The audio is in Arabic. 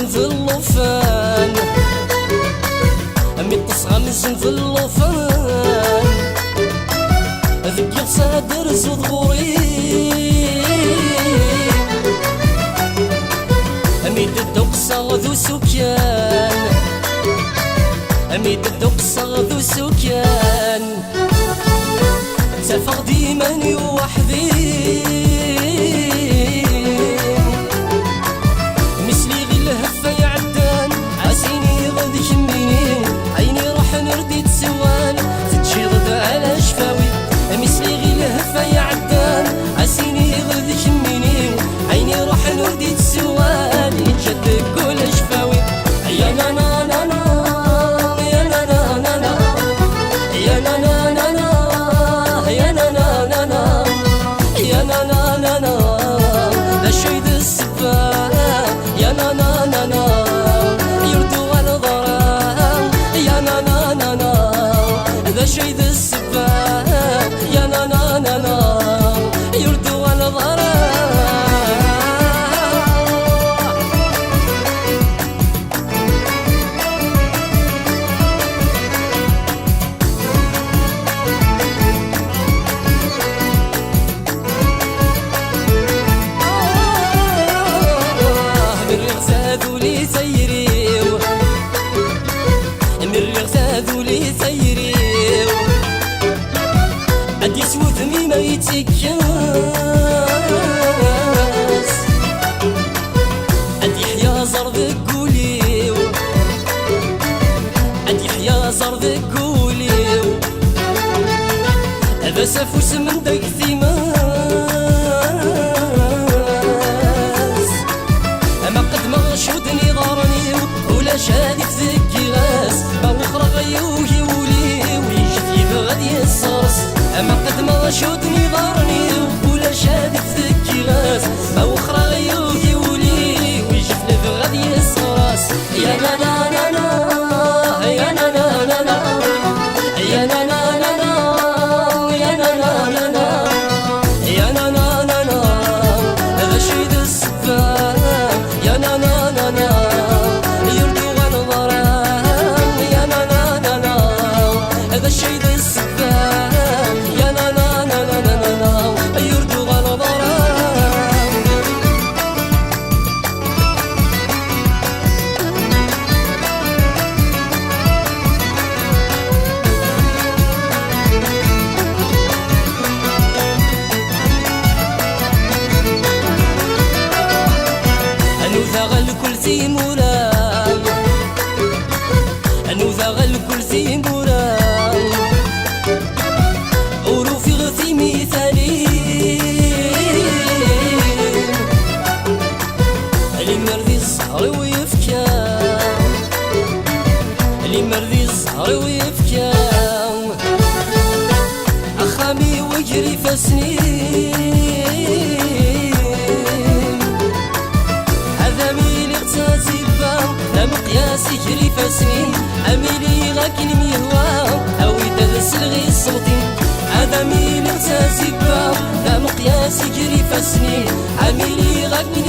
في اللوفان، أمي تصغى مزن في اللوفان، ذكر صادر زود غوري، أمي تدوق صاغ ذو سكان، أمي تدوق صاغ ذو سكان، سافر ديما وحدي مثلي غير الهفة يعدان، عسيني غادي يهمني عيني راح نردي تسوان، تتشي غدا على شفاوي مثلي غير الهفة يعدان، عسيني غادي يهمني عيني راح نردي تسوان، يتجدد كل شفاوي يا نا نا نا نا يا نا نا نا نا يا نا نا نا نا يا نا نا نا نا يا نا نا نا نا لا شي ذا السفا يا نا نا نا نا يردو على ضرام يا نا نا نا نا لا شي ذا السفا يا نا نا نا نا يردو على ضرام. لي سيريو من الرغساد لي سيريو عاد يسوى فمي ما يتكاس، عاد يحيا زر ذاك قوليو، عاد يحيا زر ذاك قوليو، هذا سافوس من داك ثيمان شودني ضارني ولا شادي تذكي غاس، ما وخرى غيوهي ولي ويجي بغادي الصرص، اما قد ما شودني ضارني ولا شادي تذكي غاس، ما وخرى غيوهي ولي ويجي بغادي الصرص يا لا لا لا لا يا لا لا لا لا يا لا لا لا لا يا لا لا لا لا يا لا لا لا لا هذا شي ذا السفا يا لا لا يردو على ضرام يا لا لا لا لا هذا الشي ذا السفا يا لا لا لا لا لا لا يردو على ضرام. أنو ذا الكل مرام، أنو ذا الكل مرام، عروفي غثي مثالين، اللي مرضي الزهر ويفكام، اللي مرضي الزهر ويفكام، أخامي ويجري فسنين، مقياس يجري فاسنين، أميلي غاكي الميهوا أو يدرس الغي الصوتين، هذا ميلي غتازيبا لا مقياس يجري فاسنين، أميلي غاكي